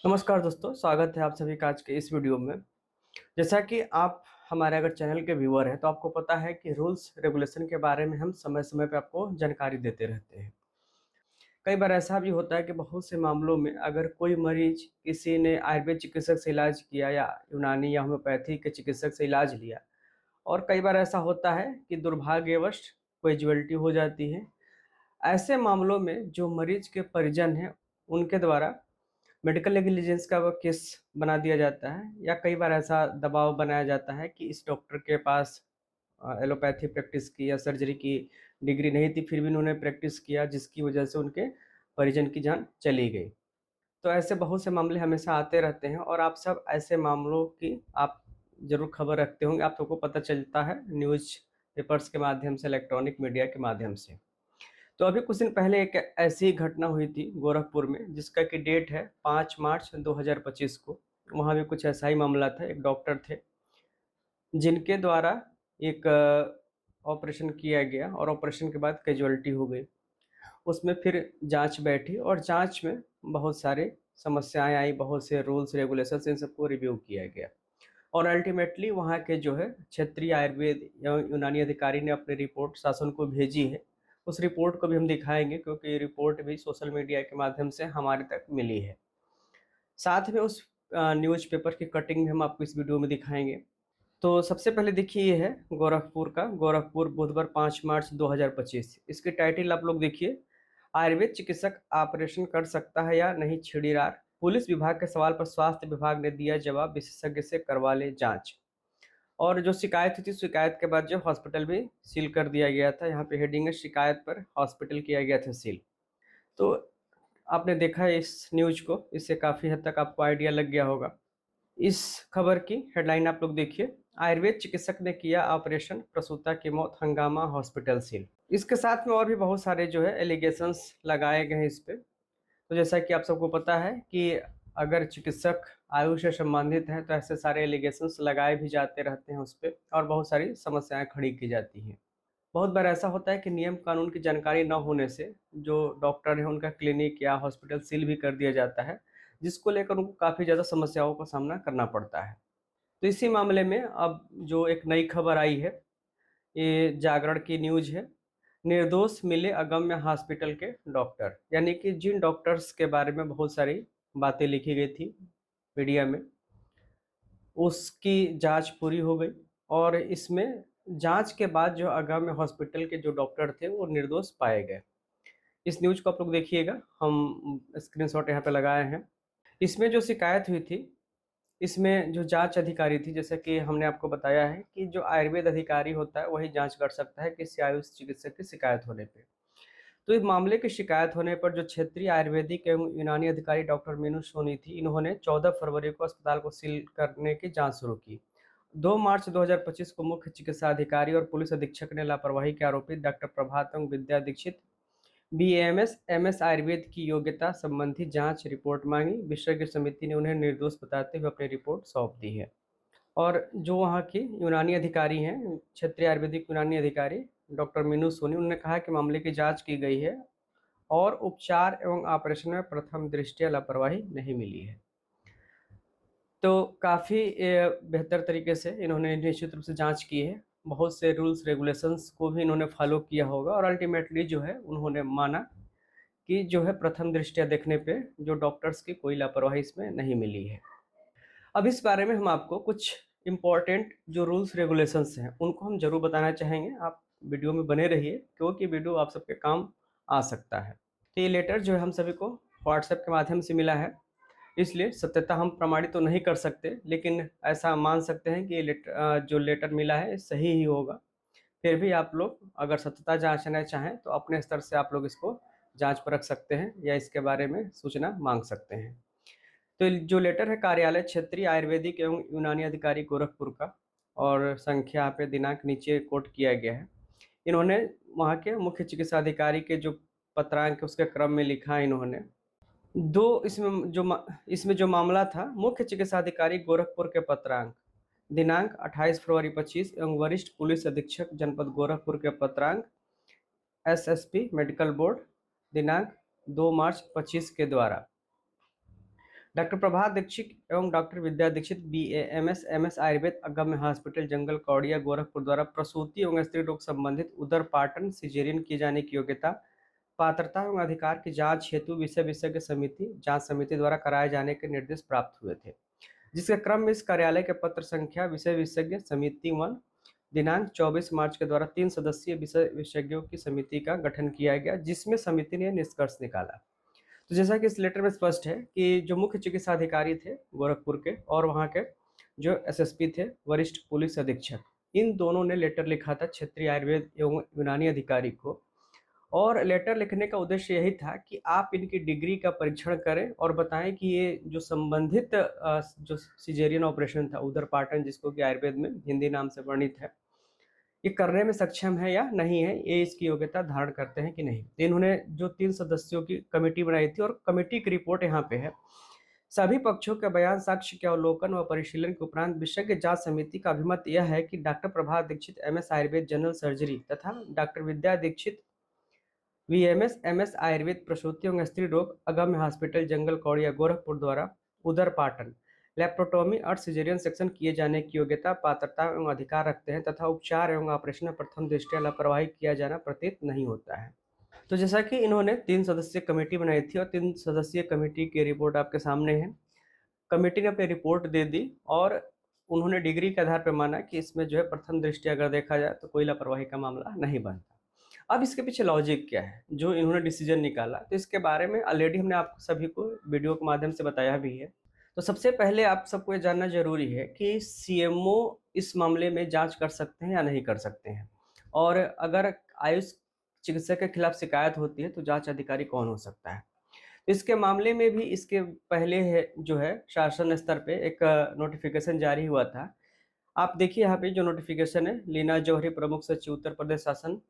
नमस्कार दोस्तों, स्वागत है आप सभी का आज के इस वीडियो में। जैसा कि आप हमारे अगर चैनल के व्यूअर हैं तो आपको पता है कि रूल्स रेगुलेशन के बारे में हम समय-समय पे आपको जानकारी देते रहते हैं। कई बार ऐसा भी होता है कि बहुत से मामलों में अगर कोई मरीज़ किसी ने आयुर्वेद चिकित्सक से इलाज किया या यूनानी या होम्योपैथी के चिकित्सक से इलाज लिया और कई बार ऐसा होता है कि दुर्भाग्यवश कोई कैजुअल्टी हो जाती है। ऐसे मामलों में जो मरीज़ के परिजन हैं, उनके द्वारा मेडिकल नेग्लिजेंस का वो केस बना दिया जाता है या कई बार ऐसा दबाव बनाया जाता है कि इस डॉक्टर के पास एलोपैथी प्रैक्टिस की या सर्जरी की डिग्री नहीं थी, फिर भी उन्होंने प्रैक्टिस किया जिसकी वजह से उनके परिजन की जान चली गई। तो ऐसे बहुत से मामले हमेशा आते रहते हैं और आप सब ऐसे मामलों की आप ज़रूर खबर रखते होंगे, आप सबको पता चलता है न्यूज़ पेपर्स के माध्यम से, इलेक्ट्रॉनिक मीडिया के माध्यम से। तो अभी कुछ दिन पहले एक ऐसी घटना हुई थी गोरखपुर में जिसका कि डेट है 5 मार्च 2025 को। वहाँ भी कुछ ऐसा ही मामला था, एक डॉक्टर थे जिनके द्वारा एक ऑपरेशन किया गया और ऑपरेशन के बाद कैजुअल्टी हो गई। उसमें फिर जाँच बैठी और जाँच में बहुत सारी समस्याएँ आई, बहुत से रूल्स रेगुलेशंस इन सबको रिव्यू किया गया। और अल्टीमेटली वहाँ के जो है क्षेत्रीय आयुर्वेद एवं यूनानी अधिकारी ने अपनी रिपोर्ट शासन को भेजी है। उस रिपोर्ट को भी हम दिखाएँगे क्योंकि ये रिपोर्ट भी सोशल मीडिया के माध्यम से हमारे तक मिली है। साथ में उस न्यूज़पेपर की कटिंग भी हम आपको इस वीडियो में दिखाएँगे। तो सबसे पहले देखिए ये है गोरखपुर का, गोरखपुर बुधवार 5 मार्च 2025। इसकी टाइटल आप लोग देखिए, आयुर्वेद चिकित्सक ऑपरेशन कर सकता है या नहीं छीड़ीरार? पुलिस विभाग के सवाल पर स्वास्थ्य विभाग ने दिया जवाब, विशेषज्ञ से करवा ले जाँच। और जो शिकायत हुई थी, शिकायत के बाद जो हॉस्पिटल भी सील कर दिया गया था। यहाँ पे हेडिंग है शिकायत पर हॉस्पिटल किया गया था सील। तो आपने देखा है इस न्यूज़ को, इससे काफ़ी हद तक आपको आइडिया लग गया होगा। इस खबर की हेडलाइन आप लोग देखिए, आयुर्वेद चिकित्सक ने किया ऑपरेशन, प्रसूता की मौत, हंगामा, हॉस्पिटल सील। इसके साथ में और भी बहुत सारे जो है एलिगेशंस लगाए गए हैं इस पे। तो जैसा कि आप सबको पता है कि अगर चिकित्सक आयु से संबंधित हैं तो ऐसे सारे एलिगेशंस लगाए भी जाते रहते हैं उस पे और बहुत सारी समस्याएँ खड़ी की जाती हैं। बहुत बार ऐसा होता है कि नियम कानून की जानकारी ना होने से जो डॉक्टर हैं उनका क्लिनिक या हॉस्पिटल सील भी कर दिया जाता है, जिसको लेकर उनको काफ़ी ज़्यादा समस्याओं का सामना करना पड़ता है। तो इसी मामले में अब जो एक नई खबर आई है, ये जागरण की न्यूज़ है। निर्दोष मिले अगम्य हॉस्पिटल के डॉक्टर, यानी कि जिन डॉक्टर्स के बारे में बहुत सारी बातें लिखी गई थी मीडिया में, उसकी जाँच पूरी हो गई और इसमें जाँच के बाद जो अगम्य हॉस्पिटल के जो डॉक्टर थे वो निर्दोष पाए गए। इस न्यूज़ को आप लोग देखिएगा, हम स्क्रीनशॉट यहाँ पे लगाए हैं। इसमें जो शिकायत हुई थी, इसमें जो जाँच अधिकारी थी, जैसा कि हमने आपको बताया है कि जो आयुर्वेद अधिकारी होता है वही जाँच कर सकता है किसी आयुष चिकित्सक की शिकायत होने पे। तो इस मामले की शिकायत होने पर जो क्षेत्रीय आयुर्वेदिक एवं यूनानी अधिकारी डॉक्टर मीनू सोनी थी, इन्होंने 14 फरवरी को अस्पताल को सील करने की जाँच शुरू की। 2 मार्च 2025 को मुख्य चिकित्सा अधिकारी और पुलिस अधीक्षक ने लापरवाही के आरोपित डॉक्टर प्रभात एवं विद्या दीक्षित बीएमएस एमएस आयुर्वेद की योग्यता संबंधी जांच रिपोर्ट मांगी। विशेषज्ञ समिति ने उन्हें निर्दोष बताते हुए अपनी रिपोर्ट सौंप दी है। और जो वहाँ की यूनानी अधिकारी हैं, क्षेत्रीय आयुर्वेदिक यूनानी अधिकारी डॉक्टर मीनू सोनी, उन्होंने कहा कि मामले की जांच की गई है और उपचार एवं ऑपरेशन में प्रथम दृष्टया लापरवाही नहीं मिली है। तो काफ़ी बेहतर तरीके से इन्होंने निश्चित रूप से जाँच की है। बहुत से रूल्स रेगुलेशंस को भी इन्होंने फ़ॉलो किया होगा और अल्टीमेटली जो है उन्होंने माना कि जो है प्रथम दृष्टया देखने पे जो डॉक्टर्स की कोई लापरवाही इसमें नहीं मिली है। अब इस बारे में हम आपको कुछ इम्पोर्टेंट जो रूल्स रेगुलेशंस हैं, उनको हम ज़रूर बताना चाहेंगे। आप वीडियो में बने रहिए क्योंकि वीडियो आप सबके काम आ सकता है। तो ये लेटर जो है हम सभी को व्हाट्सएप के माध्यम से मिला है, इसलिए सत्यता हम प्रमाणित तो नहीं कर सकते, लेकिन ऐसा मान सकते हैं कि ये जो लेटर मिला है सही ही होगा। फिर भी आप लोग अगर सत्यता जाँचना चाहें तो अपने स्तर से आप लोग इसको जाँच परख सकते हैं या इसके बारे में सूचना माँग सकते हैं। तो जो लेटर है कार्यालय क्षेत्रीय आयुर्वेदिक एवं यूनानी अधिकारी गोरखपुर का और संख्या यहाँ पे दिनांक नीचे कोट किया गया है। इन्होंने वहाँ के मुख्य चिकित्सा अधिकारी के जो पत्रांक है उसके क्रम में लिखा है इन्होंने। 2 इसमें जो मामला था, मुख्य चिकित्सा अधिकारी गोरखपुर के पत्रांक दिनांक 28 फरवरी 25 एवं वरिष्ठ पुलिस अधीक्षक जनपद गोरखपुर के पत्रांक एसएसपी मेडिकल बोर्ड दिनांक 2 मार्च 25 के द्वारा डॉक्टर प्रभा दीक्षित एवं doctor Vidya Dikshit BA MS MS Ayurveda Agamya hospital Jungle Kauriya Gorakhpur द्वारा प्रसूति एवं स्त्री रोग संबंधित उदर पाटन सिजेरियन किए जाने की योग्यता पात्रता एवं अधिकार की जांच हेतु विषय विशेषज्ञ समिति जांच समिति द्वारा कराए जाने के निर्देश प्राप्त हुए थे, जिसके क्रम में इस कार्यालय के पत्र संख्या विषय विशेषज्ञ समिति 1 दिनांक 24 मार्च के द्वारा 3 सदस्यीय विषय विशेषज्ञों की समिति का गठन किया गया, जिसमें समिति ने निष्कर्ष निकाला। तो जैसा कि इस लेटर में स्पष्ट है कि जो मुख्य चिकित्सा अधिकारी थे गोरखपुर के और वहाँ के जो SSP थे वरिष्ठ पुलिस अधीक्षक, इन दोनों ने लेटर लिखा था क्षेत्रीय आयुर्वेद एवं यूनानी अधिकारी को। और लेटर लिखने का उद्देश्य यही था कि आप इनकी डिग्री का परीक्षण करें और बताएं कि ये जो संबंधित जो सिजेरियन ऑपरेशन था उदर पाटन, जिसको कि आयुर्वेद में हिंदी नाम से वर्णित है, ये करने में सक्षम है या नहीं है, ये इसकी योग्यता धारण करते हैं कि नहीं। तो इन्होंने जो 3 सदस्यों की कमेटी बनाई थी और कमेटी की रिपोर्ट यहाँ पे है। सभी पक्षों के बयान, साक्ष्य के अवलोकन व परिशीलन के उपरांत विशेषज्ञ जांच समिति का अभिमत यह है कि doctor Prabha Dikshit MS Ayurveda general surgery तथा doctor Vidya Dikshit VMS MS Ayurveda प्रसूति एवं स्त्री रोग अगम्य हॉस्पिटल जंगल कौड़िया गोरखपुर द्वारा उदर पाटन लेप्रोटोमी और सिजेरियन सेक्शन किए जाने की योग्यता पात्रता एवं अधिकार रखते हैं तथा उपचार एवं ऑपरेशन में प्रथम दृष्टया लापरवाही किया जाना प्रतीत नहीं होता है। तो जैसा कि इन्होंने 3 सदस्यीय कमेटी बनाई थी और 3 सदस्यीय कमेटी की रिपोर्ट आपके सामने है। कमेटी ने अपनी रिपोर्ट दे दी और उन्होंने डिग्री के आधार पर माना कि इसमें जो है प्रथम दृष्टया अगर देखा जाए तो कोई लापरवाही का मामला नहीं बनता। अब इसके पीछे लॉजिक क्या है जो इन्होंने डिसीजन निकाला, तो इसके बारे में ऑलरेडी हमने आप सभी को वीडियो के माध्यम से बताया भी है। तो सबसे पहले आप सबको ये जानना जरूरी है कि CMO इस मामले में जांच कर सकते हैं या नहीं कर सकते हैं, और अगर आयुष चिकित्सक के खिलाफ शिकायत होती है तो जांच अधिकारी कौन हो सकता है। इसके मामले में भी इसके पहले है जो है शासन स्तर पे एक नोटिफिकेशन जारी हुआ था। आप देखिए यहाँ पे जो नोटिफिकेशन है, लीना जौहरी प्रमुख सचिव उत्तर प्रदेश शासन,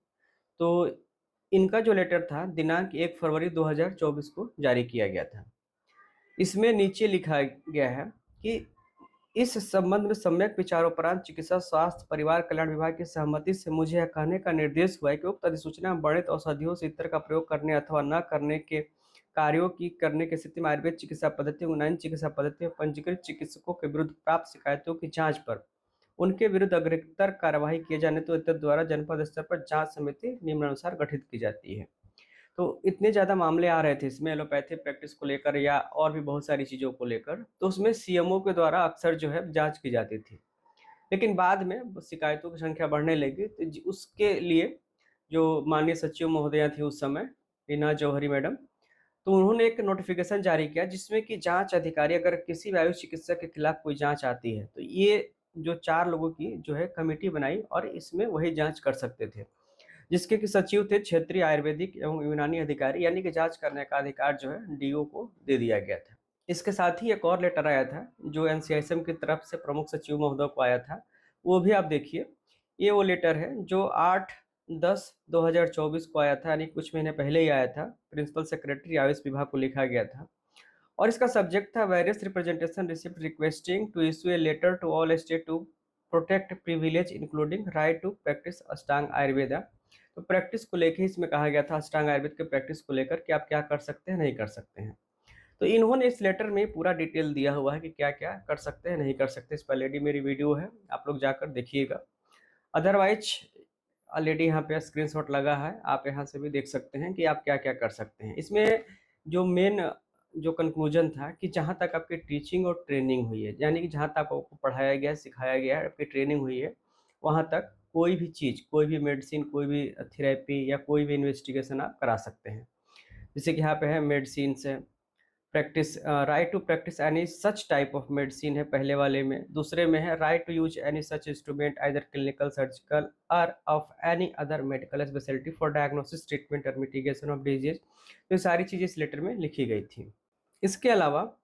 तो इनका जो लेटर था दिनांक 1 फरवरी 2024 को जारी किया गया था। इसमें नीचे लिखा गया है कि इस संबंध में सम्यक विचारोपरांत चिकित्सा स्वास्थ्य परिवार कल्याण विभाग की सहमति से मुझे यह कहने का निर्देश हुआ है कि उक्त अधिसूचना में वर्णित औषधियों से इत्र का प्रयोग करने अथवा न करने के कार्यों की करने की स्थिति में आयुर्वेद चिकित्सा पद्धति यूनानी चिकित्सा पद्धति में पंजीकृत चिकित्सकों के विरुद्ध प्राप्त शिकायतों की जांच पर उनके विरुद्ध अग्रतर कार्यवाही किए जाने तो इतर द्वारा जनपद स्तर पर जांच समिति निम्नानुसार गठित की जाती है। तो इतने ज़्यादा मामले आ रहे थे इसमें एलोपैथी प्रैक्टिस को लेकर या और भी बहुत सारी चीज़ों को लेकर, तो उसमें CMO के द्वारा अक्सर जो है जांच की जाती थी। लेकिन बाद में शिकायतों की संख्या बढ़ने लगी, तो उसके लिए जो माननीय सचिव महोदया थी उस समय, रीना जौहरी मैडम, तो उन्होंने एक नोटिफिकेशन जारी किया जिसमें कि जांच अधिकारी अगर किसी भी आयुष चिकित्सक के खिलाफ कोई जांच आती है तो ये जो 4 लोगों की जो है कमेटी बनाई और इसमें वही जांच कर सकते थे, जिसके कि सचिव थे क्षेत्रीय आयुर्वेदिक एवं यूनानी अधिकारी, यानी कि जांच करने का अधिकार जो है DO को दे दिया गया था। इसके साथ ही एक और लेटर आया था जो NCISM की तरफ से प्रमुख सचिव महोदय को आया था, वो भी आप देखिए। ये वो लेटर है जो 8/10/2024 को आया था, यानी कुछ महीने पहले ही आया था। प्रिंसिपल सेक्रेटरी आयुष विभाग को लिखा गया था और इसका सब्जेक्ट था various representation receipt requesting to issue a letter to all state to protect privilege including right to practice Ashtanga Ayurveda. तो प्रैक्टिस को लेकर इसमें कहा गया था, अष्टांग आयुर्वेद के प्रैक्टिस को लेकर कि आप क्या कर सकते हैं नहीं कर सकते हैं। तो इन्होंने इस लेटर में पूरा डिटेल दिया हुआ है कि क्या क्या कर सकते हैं नहीं कर सकते। इस पर ऑलरेडी मेरी वीडियो है, आप लोग जाकर देखिएगा। अदरवाइज ऑलरेडी यहाँ पे स्क्रीनशॉट लगा है, आप यहाँ से भी देख सकते हैं कि आप क्या क्या कर सकते हैं। इसमें जो मेन जो कंक्लूजन था कि जहाँ तक आपकी टीचिंग और ट्रेनिंग हुई है, यानी कि जहाँ तक आपको पढ़ाया गया सिखाया गया है, आपकी ट्रेनिंग हुई है, वहाँ तक कोई भी चीज़, कोई भी मेडिसिन, कोई भी थेरेपी या कोई भी इन्वेस्टिगेशन आप करा सकते हैं। जैसे कि यहाँ पे है मेडिसिन से practice, right to practice any such type of medicine है पहले वाले में। दूसरे में है right to use any such instrument either clinical surgical or of any other medical speciality for diagnosis treatment or mitigation of disease. तो सारी चीज़ें इस लेटर में लिखी गई थी। इसके अलावा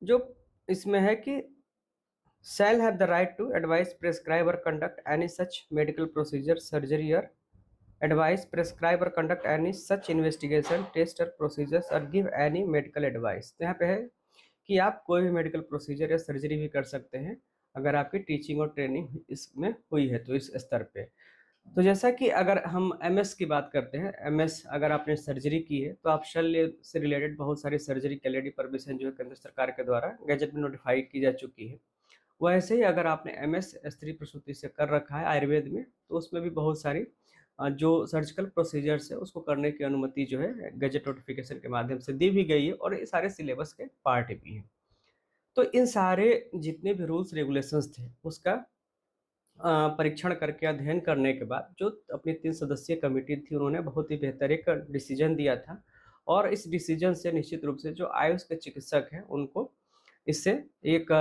जो इसमें है कि shall have the right to advise, prescribe or conduct any such medical procedure, surgery or advise, prescribe or conduct any such investigation, test or procedures or give any medical advice। तो यहाँ पे है कि आप कोई भी मेडिकल प्रोसीजर या surgery भी कर सकते हैं अगर आपकी टीचिंग और ट्रेनिंग इसमें हुई है तो इस स्तर पे। तो जैसा कि अगर हम एमएस की बात करते हैं, एमएस अगर आपने सर्जरी की है, तो आप शल्य से रिलेटेड बहुत सारी सर्जरी के लिए परमिशन जो है केंद्र सरकार के द्वारा गैजेट में नोटिफ़ाई की जा चुकी है। वैसे ही अगर आपने एमएस स्त्री प्रसूति से कर रखा है आयुर्वेद में, तो उसमें भी बहुत सारी जो सर्जिकल प्रोसीजर्स है, उसको करने की अनुमति जो है गैजेट नोटिफ़िकेशन के माध्यम से दी भी गई है और ये सारे सिलेबस के पार्ट भी हैं। तो इन सारे जितने भी रूल्स रेगुलेशंस थे, उसका परीक्षण करके अध्ययन करने के बाद जो अपनी 3 सदस्यीय कमिटी थी, उन्होंने बहुत ही बेहतर एक डिसीजन दिया था और इस डिसीजन से निश्चित रूप से जो आयुष के चिकित्सक हैं, उनको इससे एक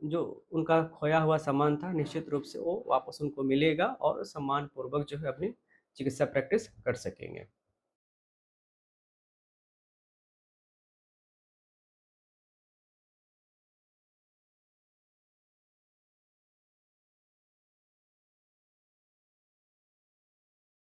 जो उनका खोया हुआ सामान था, निश्चित रूप से वो वापस उनको मिलेगा और सम्मानपूर्वक जो है अपनी चिकित्सा प्रैक्टिस कर सकेंगे।